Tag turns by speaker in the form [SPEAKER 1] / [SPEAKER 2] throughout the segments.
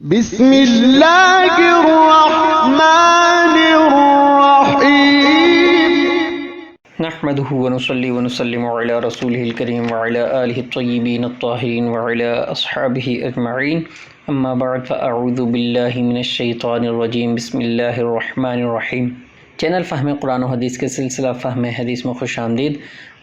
[SPEAKER 1] بسم اللہ الرحمن الرحیم
[SPEAKER 2] نحمده ونصلي ونسلم على رسوله الكريم وعلى آله الطيبين الطاهرين وعلى أصحابه أجمعين أما بعد فأعوذ بالله من الشيطان الرجيم بسم الله الرحمن الرحيم چینل فہم قرآن و حدیث کے سلسلہ فہم حدیث میں خوش آمدید۔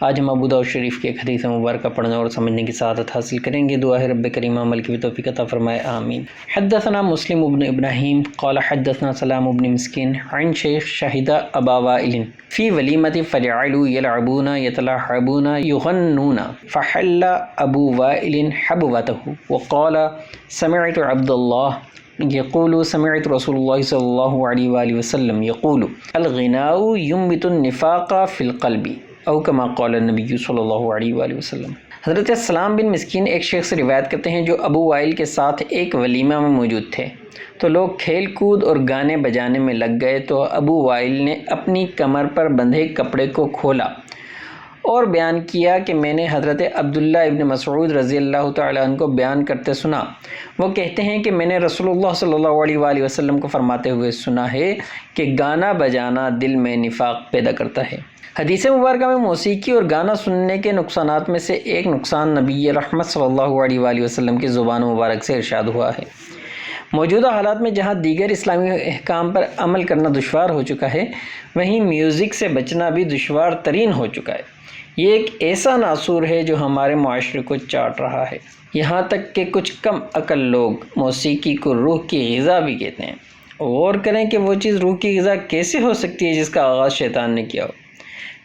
[SPEAKER 2] آج ہم ابو داؤد شریف کی ایک حدیث مبارکہ پڑھنے اور سمجھنے کی سعادت حاصل کریں گے۔ دعا ہے رب کریم عمل کی توفیق عطا فرمائے، آمین۔ حدثنا مسلم بن ابراہیم قال حدثنا سلام بن مسکین عن شیخ شہد ابا وائل فی ولیمۃ فجعلوا يلعبون يتلاعبون يغنون فحل ابو وائل حبوته وقال سمعت عبد اللہ يقول سمعت رسول اللہ صلی اللہ علیہ وآلہ وسلم يقول الغناء ينبت النفاق في القلب او كما قال النبی صلی اللہ علیہ وآلہ وسلم۔ حضرت سلام بن مسکین ایک شیخ سے روایت کرتے ہیں جو ابو وائل کے ساتھ ایک ولیمہ میں موجود تھے، تو لوگ کھیل کود اور گانے بجانے میں لگ گئے تو ابو وائل نے اپنی کمر پر بندھے کپڑے کو کھولا اور بیان کیا کہ میں نے حضرت عبداللہ ابن مسعود رضی اللہ تعالیٰ عنہ کو بیان کرتے سنا۔ وہ کہتے ہیں کہ میں نے رسول اللہ صلی اللہ علیہ وآلہ وسلم کو فرماتے ہوئے سنا ہے کہ گانا بجانا دل میں نفاق پیدا کرتا ہے۔ حدیث مبارکہ میں موسیقی اور گانا سننے کے نقصانات میں سے ایک نقصان نبی رحمت صلی اللہ علیہ وآلہ وسلم کی زبان مبارک سے ارشاد ہوا ہے۔ موجودہ حالات میں جہاں دیگر اسلامی احکام پر عمل کرنا دشوار ہو چکا ہے، وہیں میوزک سے بچنا بھی دشوار ترین ہو چکا ہے۔ یہ ایک ایسا ناسور ہے جو ہمارے معاشرے کو چاٹ رہا ہے، یہاں تک کہ کچھ کم عقل لوگ موسیقی کو روح کی غذا بھی کہتے ہیں۔ غور کریں کہ وہ چیز روح کی غذا کیسے ہو سکتی ہے جس کا آغاز شیطان نے کیا ہو۔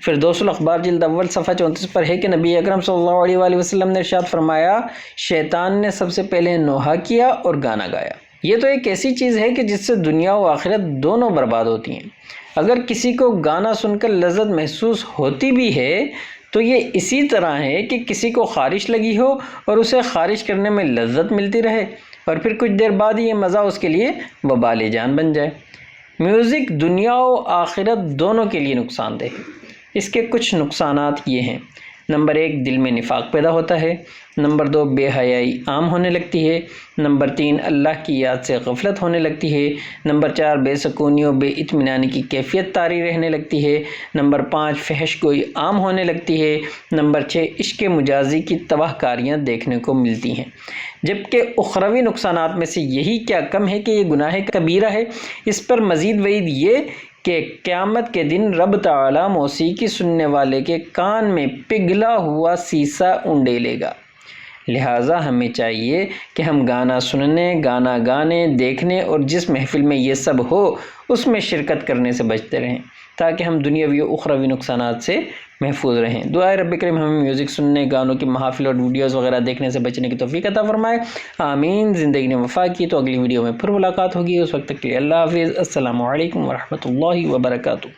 [SPEAKER 2] فردوس الاخبار جلد اول صفحہ 34 پر ہے کہ نبی اکرم صلی اللہ علیہ وآلہ وسلم نے ارشاد فرمایا، شیطان نے سب سے پہلے نوحہ کیا اور گانا گایا۔ یہ تو ایک ایسی چیز ہے کہ جس سے دنیا و آخرت دونوں برباد ہوتی ہیں۔ اگر کسی کو گانا سن کر لذت محسوس ہوتی بھی ہے تو یہ اسی طرح ہے کہ کسی کو خارش لگی ہو اور اسے خارش کرنے میں لذت ملتی رہے اور پھر کچھ دیر بعد یہ مزہ اس کے لیے وبال جان بن جائے۔ میوزک دنیا و آخرت دونوں کے لیے نقصان دہ ہے۔ اس کے کچھ نقصانات یہ ہیں: نمبر 1، دل میں نفاق پیدا ہوتا ہے۔ نمبر 2، بے حیائی عام ہونے لگتی ہے۔ نمبر 3، اللہ کی یاد سے غفلت ہونے لگتی ہے۔ نمبر 4، بے سکونی و بے اطمینانی کی کیفیت طاری رہنے لگتی ہے۔ نمبر 5، فحش گوئی عام ہونے لگتی ہے۔ نمبر 6، عشق مجازی کی تباہ کاریاں دیکھنے کو ملتی ہیں۔ جبکہ اخروی نقصانات میں سے یہی کیا کم ہے کہ یہ گناہ کبیرہ ہے۔ اس پر مزید وعید یہ کہ قیامت کے دن رب تعالیٰ موسیقی سننے والے کے کان میں پگھلا ہوا سیسا اونڈیلے گا۔ لہٰذا ہمیں چاہیے کہ ہم گانا سننے، گانا گانے، دیکھنے اور جس محفل میں یہ سب ہو اس میں شرکت کرنے سے بچتے رہیں تاکہ ہم دنیاوی و اخروی نقصانات سے محفوظ رہیں۔ دعا ہے رب کریم ہمیں میوزک سننے، گانوں کی محافل اور ویڈیوز وغیرہ دیکھنے سے بچنے کی توفیق عطا فرمائے، آمین۔ زندگی نے وفا کی تو اگلی ویڈیو میں پھر ملاقات ہوگی، اس وقت تک کے لیے اللہ حافظ۔ السلام علیکم ورحمۃ اللہ وبرکاتہ۔